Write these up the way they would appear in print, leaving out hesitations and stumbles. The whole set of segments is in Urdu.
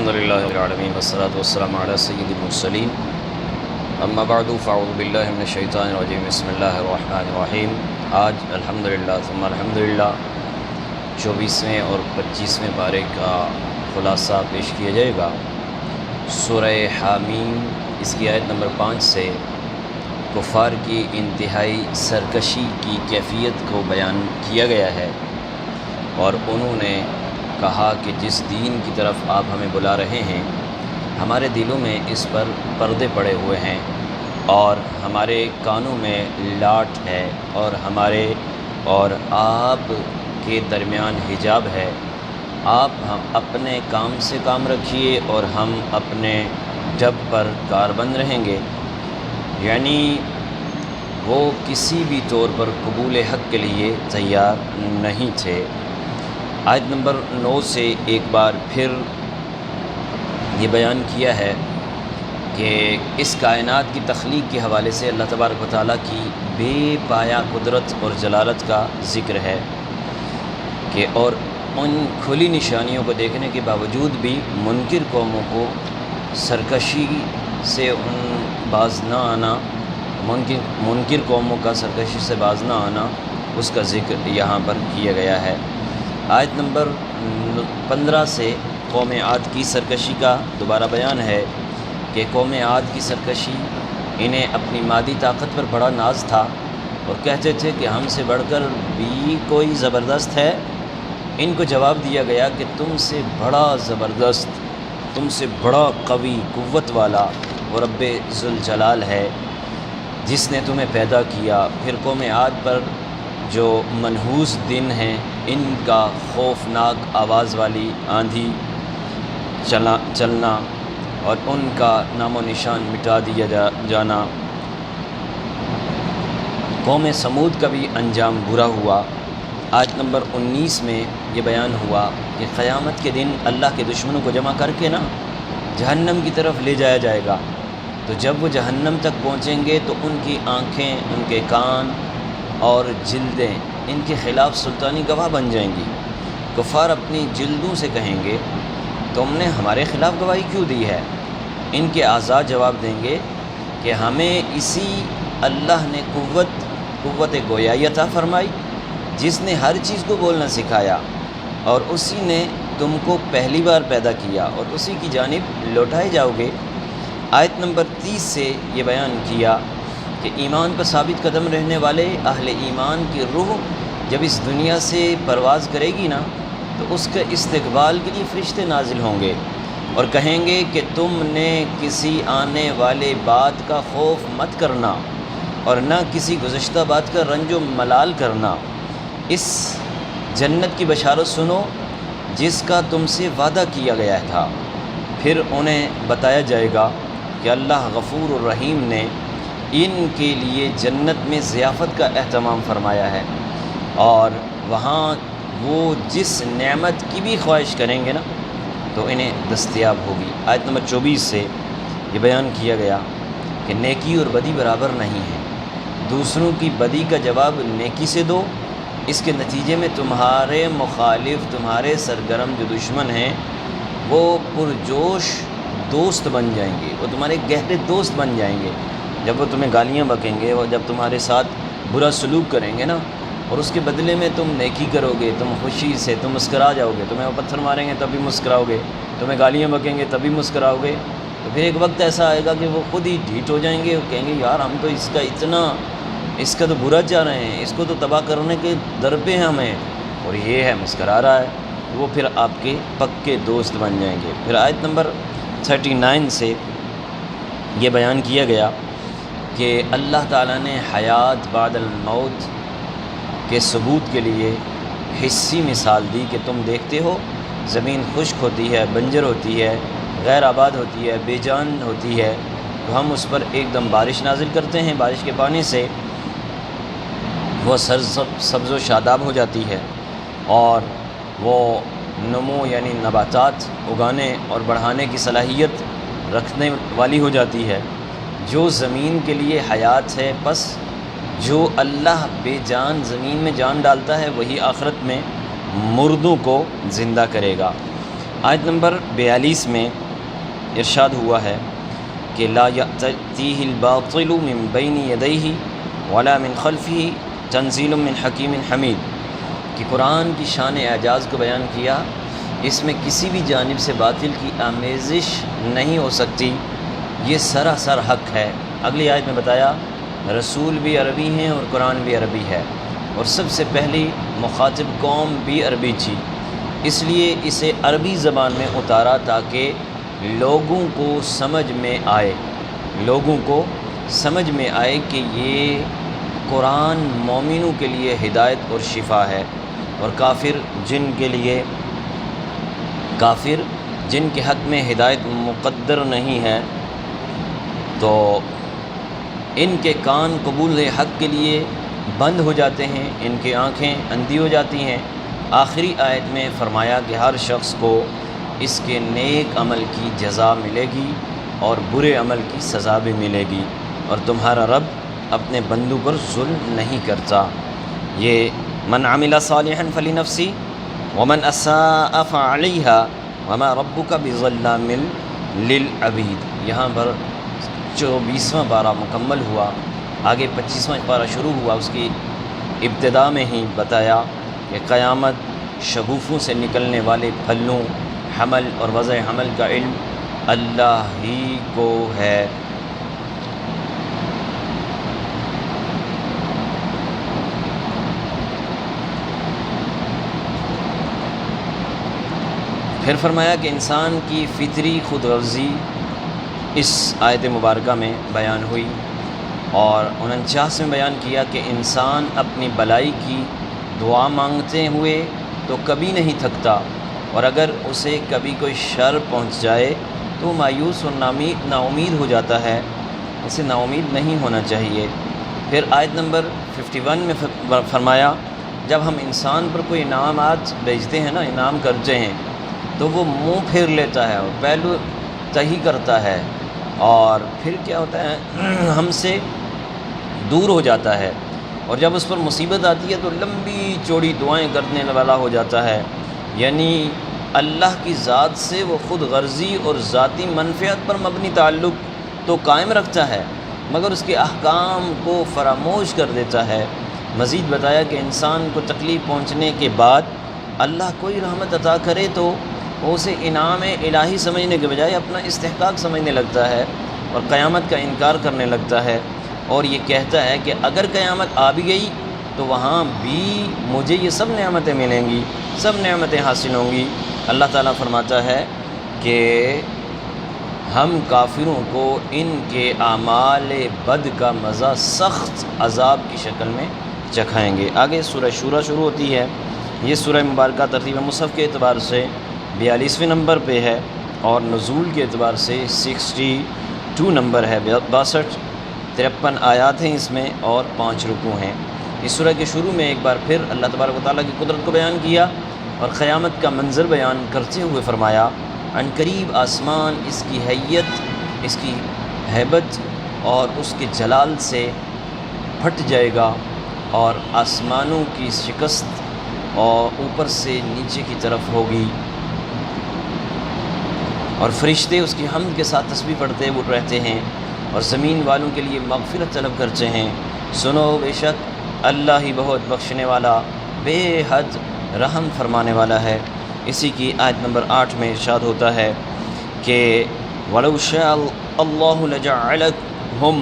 الحمدللہ رب العالمین والصلاة والسلام علی سید المرسلین اما بعد فاعوذ باللہ من الشیطان الرجیم بسم اللہ الرحمن الرحیم۔ آج الحمدللہ ثم الحمدللہ 24ویں اور 25ویں پارے کا خلاصہ پیش کیا جائے گا۔ سورہ حامیم اس کی آیت نمبر 5 سے کفار کی انتہائی سرکشی کی کیفیت کو بیان کیا گیا ہے، اور انہوں نے کہا کہ جس دین کی طرف آپ ہمیں بلا رہے ہیں ہمارے دلوں میں اس پر پردے پڑے ہوئے ہیں، اور ہمارے کانوں میں لاٹ ہے، اور ہمارے اور آپ کے درمیان حجاب ہے۔ آپ ہم اپنے کام سے کام رکھیے اور ہم اپنے جب پر کاربند رہیں گے، یعنی وہ کسی بھی طور پر قبول حق کے لیے تیار نہیں تھے۔ آیت نمبر 9 سے ایک بار پھر یہ بیان کیا ہے کہ اس کائنات کی تخلیق کے حوالے سے اللہ تبارک و تعالیٰ کی بے پایہ قدرت اور جلالت کا ذکر ہے کہ اور ان کھلی نشانیوں کو دیکھنے کے باوجود بھی منکر قوموں کو سرکشی سے باز نہ آنا، منکر قوموں کا سرکشی سے باز نہ آنا، اس کا ذکر یہاں پر کیا گیا ہے۔ آیت نمبر 15 سے قوم عاد کی سرکشی کا دوبارہ بیان ہے کہ قوم عاد کی سرکشی، انہیں اپنی مادی طاقت پر بڑا ناز تھا اور کہتے تھے کہ ہم سے بڑھ کر بھی کوئی زبردست ہے۔ ان کو جواب دیا گیا کہ تم سے بڑا زبردست، تم سے بڑا قوی قوت والا وہ رب ذوالجلال ہے جس نے تمہیں پیدا کیا۔ پھر قوم عاد پر جو منحوس دن ہیں، ان کا خوفناک آواز والی آندھی چلنا اور ان کا نام و نشان مٹا دیا جانا۔ قوم سمود کا بھی انجام برا ہوا۔ آیت نمبر 19 میں یہ بیان ہوا کہ قیامت کے دن اللہ کے دشمنوں کو جمع کر کے جہنم کی طرف لے جایا جائے گا، تو جب وہ جہنم تک پہنچیں گے تو ان کی آنکھیں، ان کے کان اور جلدیں ان کے خلاف سلطانی گواہ بن جائیں گی۔ کفار اپنی جلدوں سے کہیں گے تم نے ہمارے خلاف گواہی کیوں دی ہے؟ ان کے اعضاء جواب دیں گے کہ ہمیں اسی اللہ نے قوت گویائی عطا فرمائی جس نے ہر چیز کو بولنا سکھایا، اور اسی نے تم کو پہلی بار پیدا کیا اور اسی کی جانب لوٹائے جاؤ گے۔ آیت نمبر 30 سے یہ بیان کیا کہ ایمان پر ثابت قدم رہنے والے اہل ایمان کی روح جب اس دنیا سے پرواز کرے گی تو اس کے استقبال کے لیے فرشتے نازل ہوں گے اور کہیں گے کہ تم نے کسی آنے والے بات کا خوف مت کرنا اور نہ کسی گزشتہ بات کا رنج و ملال کرنا، اس جنت کی بشارت سنو جس کا تم سے وعدہ کیا گیا تھا۔ پھر انہیں بتایا جائے گا کہ اللہ غفور الرحیم نے ان کے لیے جنت میں ضیافت کا اہتمام فرمایا ہے، اور وہاں وہ جس نعمت کی بھی خواہش کریں گے تو انہیں دستیاب ہوگی۔ آیت نمبر 24 سے یہ بیان کیا گیا کہ نیکی اور بدی برابر نہیں ہے، دوسروں کی بدی کا جواب نیکی سے دو، اس کے نتیجے میں تمہارے مخالف، تمہارے سرگرم جو دشمن ہیں وہ پرجوش دوست بن جائیں گے، وہ تمہارے گہرے دوست بن جائیں گے۔ جب وہ تمہیں گالیاں بکیں گے اور جب تمہارے ساتھ برا سلوک کریں گے اور اس کے بدلے میں تم نیکی کرو گے، تم خوشی سے تم مسکرا جاؤ گے، تمہیں وہ پتھر ماریں گے تب بھی مسکراؤ گے، تمہیں گالیاں بکیں گے تب بھی مسکراؤ گے، تو پھر ایک وقت ایسا آئے گا کہ وہ خود ہی ڈھیٹ ہو جائیں گے اور کہیں گے یار ہم تو اس کا تو برا چاہ رہے ہیں، اس کو تو تباہ کرنے کے در پہ ہیں ہمیں، اور یہ ہے مسکرا رہا ہے، وہ پھر آپ کے پکے دوست بن جائیں گے۔ پھر آیت نمبر 39 سے یہ بیان کیا گیا کہ اللہ تعالیٰ نے حیات بعد الموت کے ثبوت کے لیے حسی مثال دی کہ تم دیکھتے ہو زمین خشک ہوتی ہے، بنجر ہوتی ہے، غیر آباد ہوتی ہے، بے جان ہوتی ہے، تو ہم اس پر ایک دم بارش نازل کرتے ہیں، بارش کے پانی سے وہ سبز و شاداب ہو جاتی ہے اور وہ نمو یعنی نباتات اگانے اور بڑھانے کی صلاحیت رکھنے والی ہو جاتی ہے۔ جو زمین کے لیے حیات ہے، پس جو اللہ بے جان زمین میں جان ڈالتا ہے وہی آخرت میں مردوں کو زندہ کرے گا۔ آیت نمبر 42 میں ارشاد ہوا ہے کہ لا یأتیہ الباطل من بین یدیہ ولا من خلفہ تنزیل من حکیم حمید، کہ قرآن کی شان اعجاز کو بیان کیا، اس میں کسی بھی جانب سے باطل کی آمیزش نہیں ہو سکتی، یہ سراسر حق ہے۔ اگلی آیت میں بتایا رسول بھی عربی ہیں اور قرآن بھی عربی ہے، اور سب سے پہلی مخاطب قوم بھی عربی تھی، اس لیے اسے عربی زبان میں اتارا تاکہ لوگوں کو سمجھ میں آئے، لوگوں کو سمجھ میں آئے کہ یہ قرآن مومنوں کے لیے ہدایت اور شفا ہے، اور کافر جن کے حق میں ہدایت مقدر نہیں ہے تو ان کے کان قبول حق کے لیے بند ہو جاتے ہیں، ان کی آنکھیں اندھی ہو جاتی ہیں۔ آخری آیت میں فرمایا کہ ہر شخص کو اس کے نیک عمل کی جزا ملے گی اور برے عمل کی سزا بھی ملے گی، اور تمہارا رب اپنے بندوں پر ظلم نہیں کرتا۔ یہ من عمل صالحا فلنفسی ومن اساء فعلیہا وما ربک بظلام للعبید، یہاں پر 24واں پارہ مکمل ہوا، آگے 25واں پارہ شروع ہوا۔ اس کی ابتدا میں ہی بتایا کہ قیامت، شگوفوں سے نکلنے والے پھلوں، حمل اور وضع حمل کا علم اللہ ہی کو ہے۔ پھر فرمایا کہ انسان کی فطری خود غرضی اس آیت مبارکہ میں بیان ہوئی، اور 49 میں بیان کیا کہ انسان اپنی بلائی کی دعا مانگتے ہوئے تو کبھی نہیں تھکتا، اور اگر اسے کبھی کوئی شر پہنچ جائے تو مایوس اور نا امید ہو جاتا ہے، اسے نا امید نہیں ہونا چاہیے۔ پھر آیت نمبر 51 میں فرمایا جب ہم انسان پر کوئی انعامات بھیجتے ہیں نا، انعام کرتے ہیں، تو وہ منہ پھیر لیتا ہے اور پہلو تہی کرتا ہے، اور پھر کیا ہوتا ہے ہم سے دور ہو جاتا ہے، اور جب اس پر مصیبت آتی ہے تو لمبی چوڑی دعائیں کرنے والا ہو جاتا ہے، یعنی اللہ کی ذات سے وہ خود غرضی اور ذاتی منفعت پر مبنی تعلق تو قائم رکھتا ہے مگر اس کے احکام کو فراموش کر دیتا ہے۔ مزید بتایا کہ انسان کو تکلیف پہنچنے کے بعد اللہ کوئی رحمت عطا کرے تو وہ اسے انعام الہی سمجھنے کے بجائے اپنا استحقاق سمجھنے لگتا ہے اور قیامت کا انکار کرنے لگتا ہے، اور یہ کہتا ہے کہ اگر قیامت آ بھی گئی تو وہاں بھی مجھے یہ سب نعمتیں ملیں گی، سب نعمتیں حاصل ہوں گی۔ اللہ تعالیٰ فرماتا ہے کہ ہم کافروں کو ان کے اعمال بد کا مزہ سخت عذاب کی شکل میں چکھائیں گے۔ آگے سورہ شورى شروع ہوتی ہے۔ یہ سورہ مبارکہ ترتیب مصحف کے اعتبار سے 42ویں نمبر پہ ہے، اور نزول کے اعتبار سے 62 نمبر ہے، 62 53 آیات ہیں اس میں، اور 5 رکوع ہیں۔ اس سورہ کے شروع میں ایک بار پھر اللہ تبارک و تعالیٰ کی قدرت کو بیان کیا اور قیامت کا منظر بیان کرتے ہوئے فرمایا عن قریب آسمان اس کی حیت، اس کی ہیبت اور اس کے جلال سے پھٹ جائے گا، اور آسمانوں کی شکست اور اوپر سے نیچے کی طرف ہوگی، اور فرشتے اس کی حمد کے ساتھ تسبیح پڑھتے وہ رہتے ہیں اور زمین والوں کے لیے مغفرت طلب کرتے ہیں۔ سنو بے شک اللہ ہی بہت بخشنے والا، بے حد رحم فرمانے والا ہے۔ اسی کی آیت نمبر 8 میں ارشاد ہوتا ہے کہ وَلَوْ شَاءَ اللَّهُ لَجَعَلَكُمْ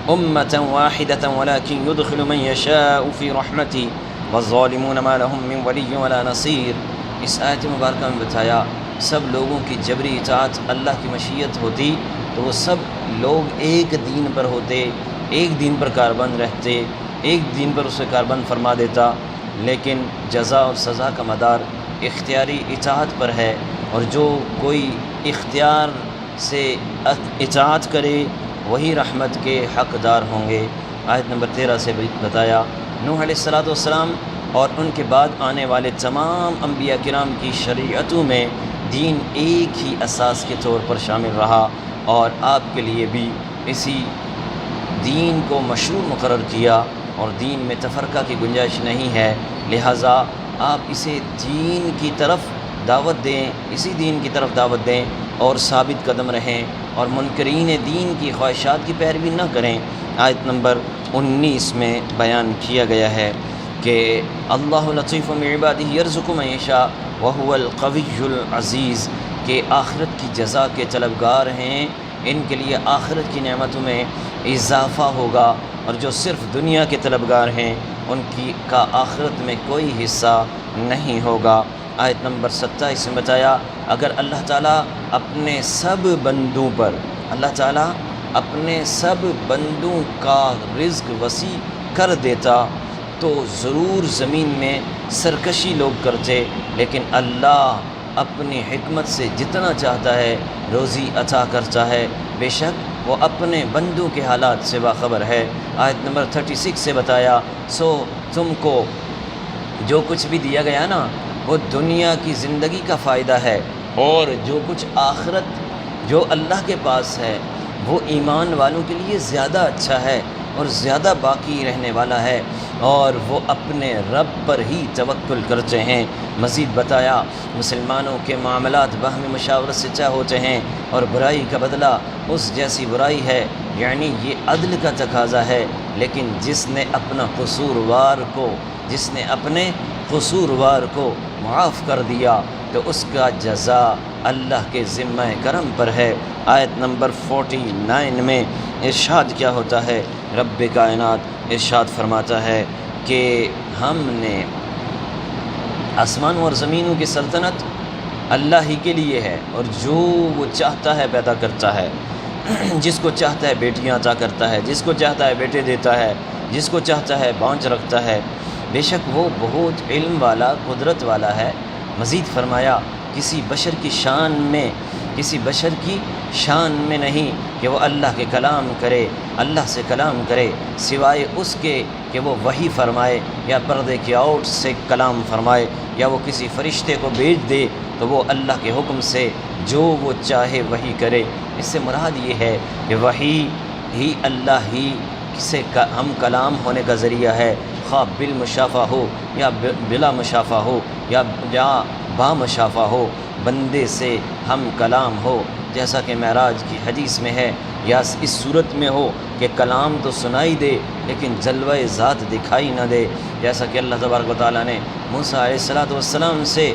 أُمَّةً وَاحِدَةً وَلَكِنْ يُدْخِلُ مَن يَشَاءُ فِي رَحْمَتِهِ وَالظَّالِمُونَ مَا لَهُم مِّن وَلِيٍّ وَلَا نَصِيرٍ۔ اس آیت مبارکہ میں بتایا سب لوگوں کی جبری اطاعت اللہ کی مشیت ہوتی تو وہ سب لوگ ایک دین پر ہوتے، ایک دین پر کاربند رہتے، ایک دین پر اسے کاربند فرما دیتا، لیکن جزا اور سزا کا مدار اختیاری اطاعت پر ہے، اور جو کوئی اختیار سے اطاعت کرے وہی رحمت کے حقدار ہوں گے۔ آیت نمبر 13 سے بتایا نوح علیہ السلام اور ان کے بعد آنے والے تمام انبیاء کرام کی شریعتوں میں دین ایک ہی اساس کے طور پر شامل رہا، اور آپ کے لیے بھی اسی دین کو مشروع مقرر کیا، اور دین میں تفرقہ کی گنجائش نہیں ہے، لہٰذا آپ اسے دین کی طرف دعوت دیں، اسی دین کی طرف دعوت دیں اور ثابت قدم رہیں اور منکرین دین کی خواہشات کی پیروی نہ کریں۔ آیت نمبر 19 میں بیان کیا گیا ہے کہ اللہ لطیف بعبادہ یرزق من یشاء وہو القوی العزیز، کہ آخرت کی جزا کے طلبگار ہیں، ان کے لیے آخرت کی نعمتوں میں اضافہ ہوگا، اور جو صرف دنیا کے طلبگار ہیں ان کا آخرت میں کوئی حصہ نہیں ہوگا۔ آیت نمبر 27 میں بتایا اگر اللہ تعالیٰ اپنے سب بندوں پر، اللہ تعالیٰ اپنے سب بندوں کا رزق وسیع کر دیتا تو ضرور زمین میں سرکشی لوگ کرتے، لیکن اللہ اپنی حکمت سے جتنا چاہتا ہے روزی عطا کرتا ہے، بے شک وہ اپنے بندوں کے حالات سے باخبر ہے۔ آیت نمبر 36 سے بتایا سو تم کو جو کچھ بھی دیا گیا نا وہ دنیا کی زندگی کا فائدہ ہے، اور جو کچھ آخرت جو اللہ کے پاس ہے وہ ایمان والوں کے لیے زیادہ اچھا ہے اور زیادہ باقی رہنے والا ہے، اور وہ اپنے رب پر ہی توکل کرتے ہیں۔ مزید بتایا مسلمانوں کے معاملات باہمی مشاورت سے طے ہوتے ہیں، اور برائی کا بدلہ اس جیسی برائی ہے، یعنی یہ عدل کا تقاضا ہے، لیکن جس نے اپنے قصوروار کو معاف کر دیا تو اس کا جزا اللہ کے ذمہ کرم پر ہے۔ آیت نمبر 49 میں ارشاد کیا ہوتا ہے، رب کائنات ارشاد فرماتا ہے کہ ہم نے آسمانوں اور زمینوں کی سلطنت اللہ ہی کے لیے ہے، اور جو وہ چاہتا ہے پیدا کرتا ہے، جس کو چاہتا ہے بیٹیاں عطا کرتا ہے، جس کو چاہتا ہے بیٹے دیتا ہے، جس کو چاہتا ہے بانچ رکھتا ہے، بے شک وہ بہت علم والا قدرت والا ہے۔ مزید فرمایا کسی بشر کی شان میں نہیں کہ وہ اللہ کے کلام کرے، اللہ سے کلام کرے، سوائے اس کے کہ وہ وحی فرمائے یا پردے کے آؤٹ سے کلام فرمائے، یا وہ کسی فرشتے کو بھیج دے تو وہ اللہ کے حکم سے جو وہ چاہے وحی کرے۔ اس سے مراد یہ ہے کہ وحی ہی اللہ ہی سے ہم کلام ہونے کا ذریعہ ہے، خواہ بالمشافہ ہو یا بلا مشافہ ہو یا با مشافہ ہو، بندے سے ہم کلام ہو، جیسا کہ معراج کی حدیث میں ہے، یا اس صورت میں ہو کہ کلام تو سنائی دے لیکن جلوہ ذات دکھائی نہ دے، جیسا کہ اللہ تبارک و تعالیٰ نے موسیٰ علیہ السلام سے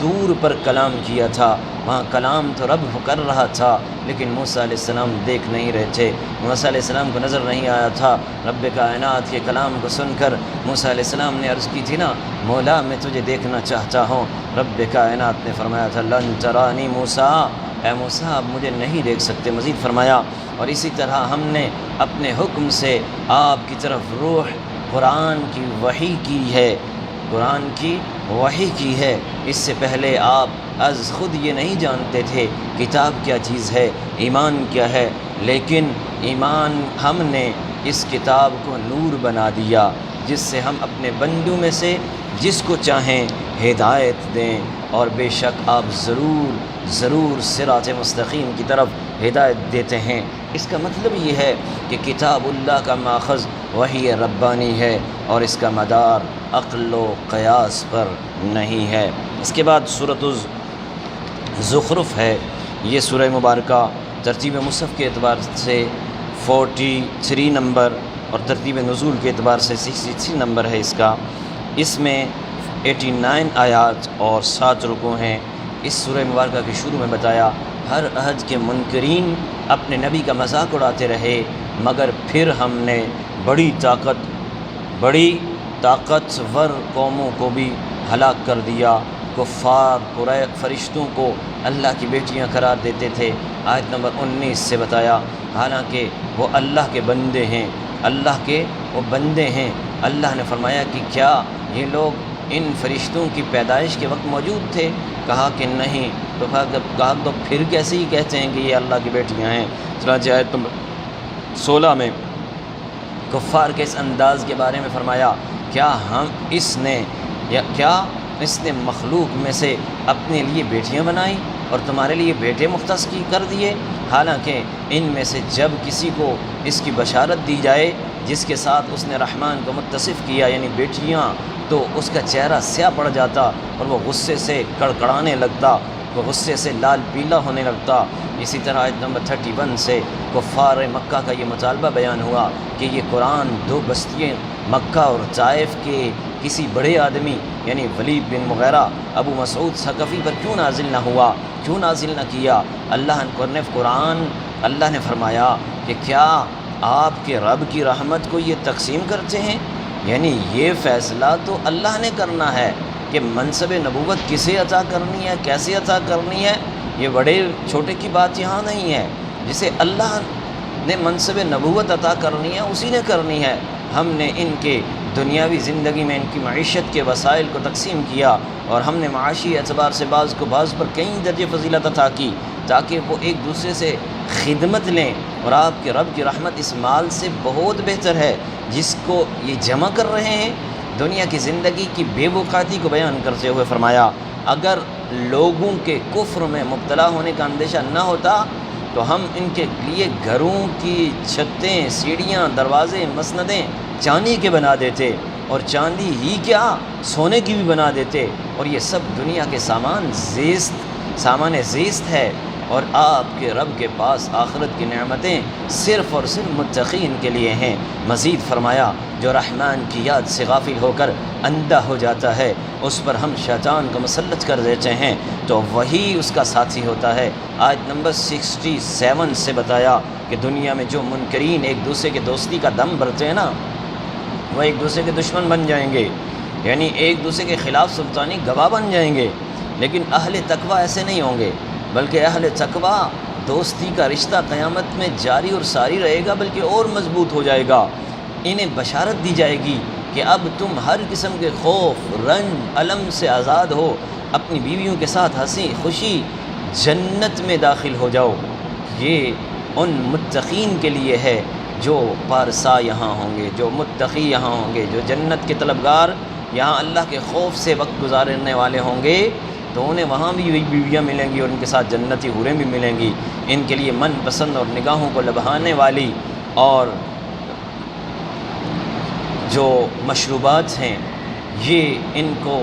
دور پر کلام کیا تھا، وہاں کلام تو رب کر رہا تھا لیکن موسیٰ علیہ السلام دیکھ نہیں رہے تھے، موسیٰ علیہ السلام کو نظر نہیں آیا تھا۔ رب کائنات کے کلام کو سن کر موسیٰ علیہ السلام نے عرض کی تھی نا، مولا میں تجھے دیکھنا چاہتا ہوں، رب کائنات نے فرمایا تھا لن ترانی موسیٰ، اے موسیٰ آپ مجھے نہیں دیکھ سکتے۔ مزید فرمایا اور اسی طرح ہم نے اپنے حکم سے آپ کی طرف روح قرآن کی وحی کی ہے، قرآن کی وحی کی ہے، اس سے پہلے آپ از خود یہ نہیں جانتے تھے کتاب کیا چیز ہے، ایمان کیا ہے، لیکن ایمان ہم نے اس کتاب کو نور بنا دیا جس سے ہم اپنے بندوں میں سے جس کو چاہیں ہدایت دیں، اور بے شک آپ ضرور صراط مستقیم کی طرف ہدایت دیتے ہیں۔ اس کا مطلب یہ ہے کہ کتاب اللہ کا ماخذ وحی ربانی ہے اور اس کا مدار عقل و قیاس پر نہیں ہے۔ اس کے بعد سورۃ الزخرف ہے، یہ سورہ مبارکہ ترتیب مصحف کے اعتبار سے 43 نمبر اور ترتیب نزول کے اعتبار سے 63 نمبر ہے اس کا۔ اس میں 89 آیات اور 7 رکوع ہیں۔ اس سورہ مبارکہ کے شروع میں بتایا ہر عہد کے منکرین اپنے نبی کا مذاق اڑاتے رہے، مگر پھر ہم نے بڑی طاقتور قوموں کو بھی ہلاک کر دیا۔ کفار فرشتوں کو اللہ کی بیٹیاں قرار دیتے تھے۔ آیت نمبر 19 سے بتایا حالانکہ وہ اللہ کے بندے ہیں، اللہ نے فرمایا کہ کیا یہ لوگ ان فرشتوں کی پیدائش کے وقت موجود تھے؟ کہا کہ نہیں، تو کہا تو پھر کیسے ہی کہتے ہیں کہ یہ اللہ کی بیٹیاں ہیں۔ چنانچہ آیت نمبر 16 میں کفار کے اس انداز کے بارے میں فرمایا کیا اس نے مخلوق میں سے اپنے لیے بیٹیاں بنائیں اور تمہارے لیے بیٹے مختص کر دیے، حالانکہ ان میں سے جب کسی کو اس کی بشارت دی جائے جس کے ساتھ اس نے رحمان کو متصف کیا یعنی بیٹیاں، تو اس کا چہرہ سیاہ پڑ جاتا اور وہ غصے سے کڑکڑانے لگتا، وہ غصے سے لال پیلا ہونے لگتا۔ اسی طرح آیت نمبر 31 سے کفار مکہ کا یہ مطالبہ بیان ہوا کہ یہ قرآن دو بستیاں مکہ اور طائف کے کسی بڑے آدمی یعنی ولید بن مغیرہ، ابو مسعود ثقفی پر کیوں نازل نہ ہوا، کیوں نازل نہ کیا؟ اللہ نے فرمایا کہ کیا آپ کے رب کی رحمت کو یہ تقسیم کرتے ہیں؟ یعنی یہ فیصلہ تو اللہ نے کرنا ہے کہ منصب نبوت کسے عطا کرنی ہے، کیسے عطا کرنی ہے۔ یہ بڑے چھوٹے کی بات یہاں نہیں ہے، جسے اللہ نے منصب نبوت عطا کرنی ہے اسی نے کرنی ہے۔ ہم نے ان کے دنیاوی زندگی میں ان کی معیشت کے وسائل کو تقسیم کیا اور ہم نے معاشی اعتبار سے بعض کو بعض پر کئی درجے فضیلت عطا کی تاکہ وہ ایک دوسرے سے خدمت لیں، اور آپ کے رب کی رحمت اس مال سے بہت بہتر ہے جس کو یہ جمع کر رہے ہیں۔ دنیا کی زندگی کی بے وقاتی کو بیان کرتے ہوئے فرمایا اگر لوگوں کے کفر میں مبتلا ہونے کا اندیشہ نہ ہوتا تو ہم ان کے لیے گھروں کی چھتیں، سیڑھیاں، دروازے، مسندیں چاندی کے بنا دیتے، اور چاندی ہی کیا سونے کی بھی بنا دیتے، اور یہ سب دنیا کے سامان زیست ہے، اور آپ کے رب کے پاس آخرت کی نعمتیں صرف اور صرف متقین کے لیے ہیں۔ مزید فرمایا جو رحمان کی یاد سے غافل ہو کر اندھا ہو جاتا ہے اس پر ہم شیطان کو مسلط کر دیتے ہیں تو وہی اس کا ساتھی ہوتا ہے۔ آیت نمبر 67 سے بتایا کہ دنیا میں جو منکرین ایک دوسرے کے دوستی کا دم بھرتے ہیں نا، وہ ایک دوسرے کے دشمن بن جائیں گے، یعنی ایک دوسرے کے خلاف سلطانی گواہ بن جائیں گے۔ لیکن اہل تقویٰ ایسے نہیں ہوں گے، بلکہ اہل تقویٰ دوستی کا رشتہ قیامت میں جاری اور ساری رہے گا، بلکہ اور مضبوط ہو جائے گا۔ انہیں بشارت دی جائے گی کہ اب تم ہر قسم کے خوف، رنج، الم سے آزاد ہو، اپنی بیویوں کے ساتھ ہنسی خوشی جنت میں داخل ہو جاؤ۔ یہ ان متقین کے لیے ہے جو پارسا یہاں ہوں گے، جو متقی یہاں ہوں گے، جو جنت کے طلبگار یہاں اللہ کے خوف سے وقت گزارنے والے ہوں گے، تو انہیں وہاں بھی وہی بیویاں ملیں گی اور ان کے ساتھ جنتی حوریں بھی ملیں گی۔ ان کے لیے من پسند اور نگاہوں کو لبھانے والی اور جو مشروبات ہیں یہ ان کو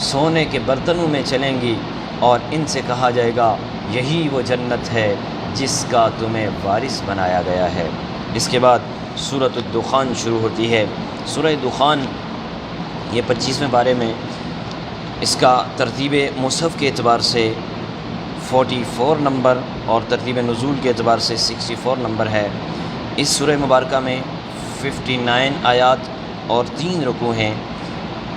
سونے کے برتنوں میں چلیں گی، اور ان سے کہا جائے گا یہی وہ جنت ہے جس کا تمہیں وارث بنایا گیا ہے۔ اس کے بعد سورۃ الدخان شروع ہوتی ہے۔ سورہ دخان یہ 25ویں پارے میں اس کا ترتیب مصحف کے اعتبار سے 44 نمبر اور ترتیب نزول کے اعتبار سے 64 نمبر ہے۔ اس سورہ مبارکہ میں 59 آیات اور 3 رکوع ہیں۔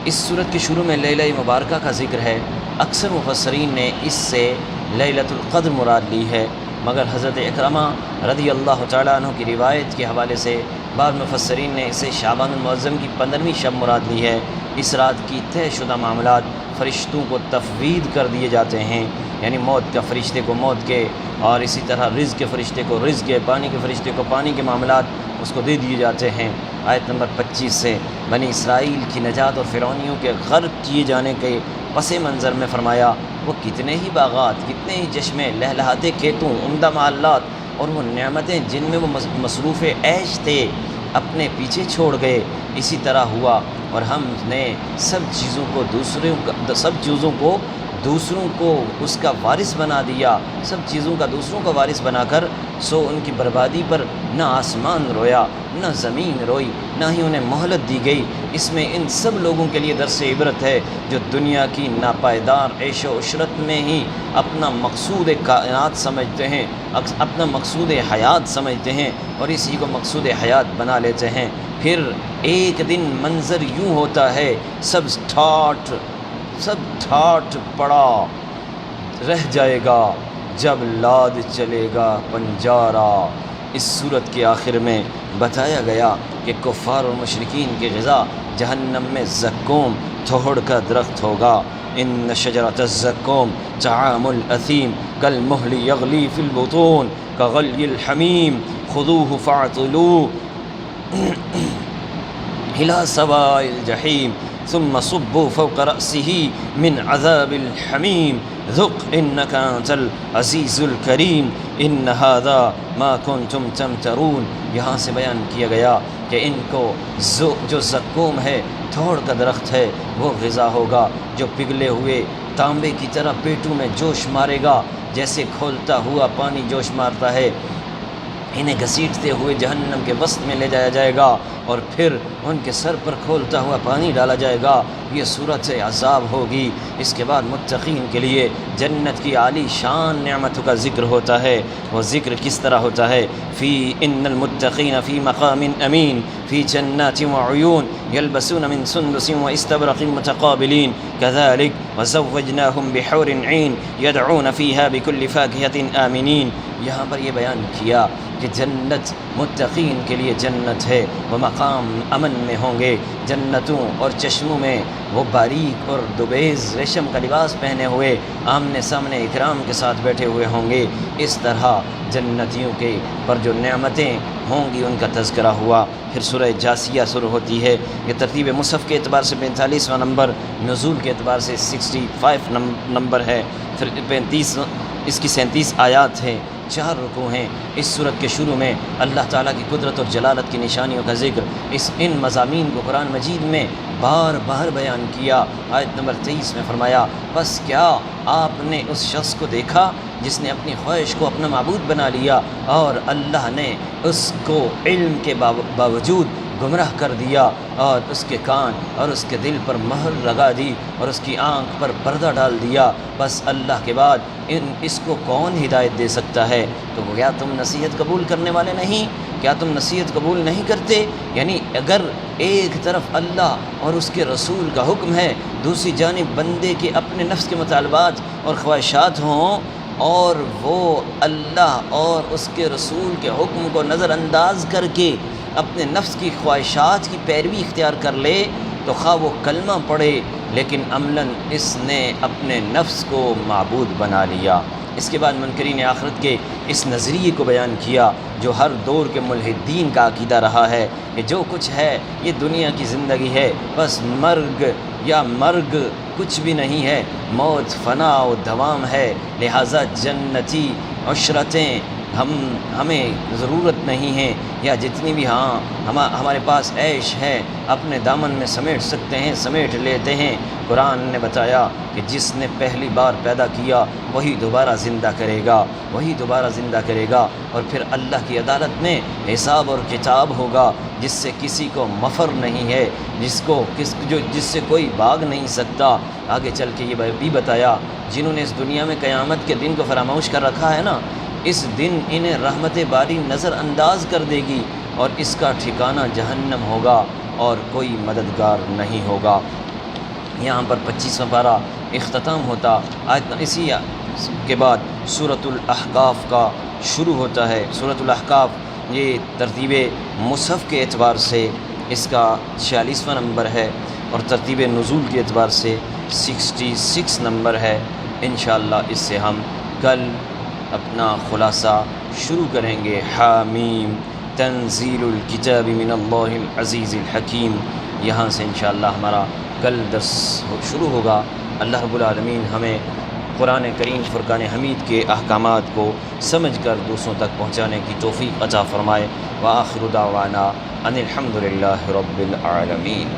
اس سورت کے شروع میں لیلہ مبارکہ کا ذکر ہے۔ اکثر مفسرین نے اس سے لیلۃ القدر مراد لی ہے، مگر حضرت اکرمہ رضی اللہ تعالیٰ عنہ کی روایت کے حوالے سے بعض مفسرین نے اسے شعبان المعظم کی 15ویں شب مراد لی ہے۔ اس رات کی طے شدہ معاملات فرشتوں کو تفویض کر دیے جاتے ہیں، یعنی موت کا فرشتے کو موت کے، اور اسی طرح رزق کے فرشتے کو رزق کے، پانی کے فرشتے کو پانی کے معاملات اس کو دے دیے جاتے ہیں۔ آیت نمبر 25 سے بنی اسرائیل کی نجات اور فرعونیوں کے غرق کیے جانے کے پس منظر میں فرمایا وہ کتنے ہی باغات، کتنے ہی چشمے، لہلہاتے کھیتوں، عمدہ محلات اور وہ نعمتیں جن میں وہ مصروف عیش تھے اپنے پیچھے چھوڑ گئے۔ اسی طرح ہوا اور ہم نے سب چیزوں کو دوسروں کو اس کا وارث بنا دیا، سب چیزوں کا دوسروں کا وارث بنا کر سو ان کی بربادی پر نہ آسمان رویا، نہ زمین روئی، نہ ہی انہیں مہلت دی گئی۔ اس میں ان سب لوگوں کے لیے درس عبرت ہے جو دنیا کی ناپائیدار عیش و عشرت میں ہی اپنا مقصود کائنات سمجھتے ہیں، اپنا مقصود حیات سمجھتے ہیں اور اسی کو مقصود حیات بنا لیتے ہیں۔ پھر ایک دن منظر یوں ہوتا ہے سب ٹھاٹھ پڑا رہ جائے گا جب لاد چلے گا پنجارا۔ اس صورت کے آخر میں بتایا گیا کہ کفار اور مشرکین کی غذا جہنم میں زقوم تھوڑ کا درخت ہوگا۔ ان شجرۃ الزقوم طعام الاثیم کالمہل یغلی فی البطون کغلی الحمیم خذوہ فاعتلوہ إلى سواء الجحيم ثم صبوا فوق رأسه من عذاب الحميم ذق إنك أنت العزيز الكريم إن هذا ما كنتم تمترون۔ یہاں سے بیان کیا گیا کہ ان کو جو زقوم ہے پتھوڑ کا درخت ہے وہ غذا ہوگا، جو پگھلے ہوئے تانبے کی طرح پیٹوں میں جوش مارے گا، جیسے کھولتا ہوا پانی جوش مارتا ہے۔ انہیں گھسیٹتے ہوئے جہنم کے وسط میں لے جایا جائے گا اور پھر ان کے سر پر کھولتا ہوا پانی ڈالا جائے گا۔ یہ صورت عذاب ہوگی۔ اس کے بعد متقین کے لیے جنت کی عالی شان نعمتوں کا ذکر ہوتا ہے۔ وہ ذکر کس طرح ہوتا ہے؟ فی ان المتقین فی مقام امین فی جنات وعیون یلبسون من سندس واستبرق متقابلین کذلک وزوجناہم بحور عین یدعون فیہا بکل فاکہۃ آمنین۔ یہاں پر یہ بیان کیا کہ جنت متقین کے لیے جنت ہے، وہ مقام امن میں ہوں گے، جنتوں اور چشموں میں وہ باریک اور دوبیز ریشم کا لباس پہنے ہوئے آمنے سامنے اکرام کے ساتھ بیٹھے ہوئے ہوں گے۔ اس طرح جنتیوں کے پر جو نعمتیں ہوں گی ان کا تذکرہ ہوا۔ پھر سورہ جاسیہ شروع ہوتی ہے۔ یہ ترتیب مصحف کے اعتبار سے 45واں نمبر، نزول کے اعتبار سے 65 نمبر ہے۔ پھر 35 اس کی 37 آیات ہیں، 4 رکوع ہیں۔ اس صورت کے شروع میں اللہ تعالیٰ کی قدرت اور جلالت کی نشانیوں کا ذکر، ان مضامین کو قرآن مجید میں بار بار بیان کیا۔ آیت نمبر 23 میں فرمایا، بس کیا آپ نے اس شخص کو دیکھا جس نے اپنی خواہش کو اپنا معبود بنا لیا اور اللہ نے اس کو علم کے باوجود گمراہ کر دیا اور اس کے کان اور اس کے دل پر مہر لگا دی اور اس کی آنکھ پر پردہ ڈال دیا، بس اللہ کے بعد اس کو کون ہدایت دے سکتا ہے؟ تو کیا تم نصیحت قبول کرنے والے نہیں؟ کیا تم نصیحت قبول نہیں کرتے؟ یعنی اگر ایک طرف اللہ اور اس کے رسول کا حکم ہے، دوسری جانب بندے کے اپنے نفس کے مطالبات اور خواہشات ہوں اور وہ اللہ اور اس کے رسول کے حکم کو نظر انداز کر کے اپنے نفس کی خواہشات کی پیروی اختیار کر لے، تو خواہ وہ کلمہ پڑھے لیکن عملاً اس نے اپنے نفس کو معبود بنا لیا۔ اس کے بعد منکرین آخرت کے اس نظریے کو بیان کیا جو ہر دور کے ملحدین کا عقیدہ رہا ہے کہ جو کچھ ہے یہ دنیا کی زندگی ہے، بس مرگ کچھ بھی نہیں ہے، موت فنا و دوام ہے، لہٰذا جنتی عشرتیں ہمیں ضرورت نہیں ہے، یا جتنی بھی ہمارے پاس عیش ہے اپنے دامن میں سمیٹ سکتے ہیں، سمیٹ لیتے ہیں۔ قرآن نے بتایا کہ جس نے پہلی بار پیدا کیا وہی دوبارہ زندہ کرے گا، وہی دوبارہ زندہ کرے گا، اور پھر اللہ کی عدالت میں حساب اور کتاب ہوگا جس سے کسی کو مفر نہیں ہے، جس سے کوئی بھاگ نہیں سکتا۔ آگے چل کے یہ بھی بتایا جنہوں نے اس دنیا میں قیامت کے دن کو فراموش کر رکھا ہے نا، اس دن انہیں رحمت باری نظر انداز کر دے گی اور اس کا ٹھکانہ جہنم ہوگا اور کوئی مددگار نہیں ہوگا۔ یہاں پر 25واں پارہ اختتام ہوتا۔ اسی کے بعد سورۃ الاحقاف کا شروع ہوتا ہے۔ سورۃ الاحقاف یہ ترتیب مصحف کے اعتبار سے اس کا 46واں نمبر ہے اور ترتیب نزول کے اعتبار سے 66 نمبر ہے۔ انشاءاللہ اس سے ہم کل اپنا خلاصہ شروع کریں گے۔ حامیم تنزیل الکتاب من اللہ العزیز الحکیم، یہاں سے انشاءاللہ ہمارا کل درس شروع ہوگا۔ اللہ رب العالمین ہمیں قرآن کریم فرقان حمید کے احکامات کو سمجھ کر دوسروں تک پہنچانے کی توفیق عطا فرمائے۔ وآخر دعوانا ان الحمد للہ رب العالمین۔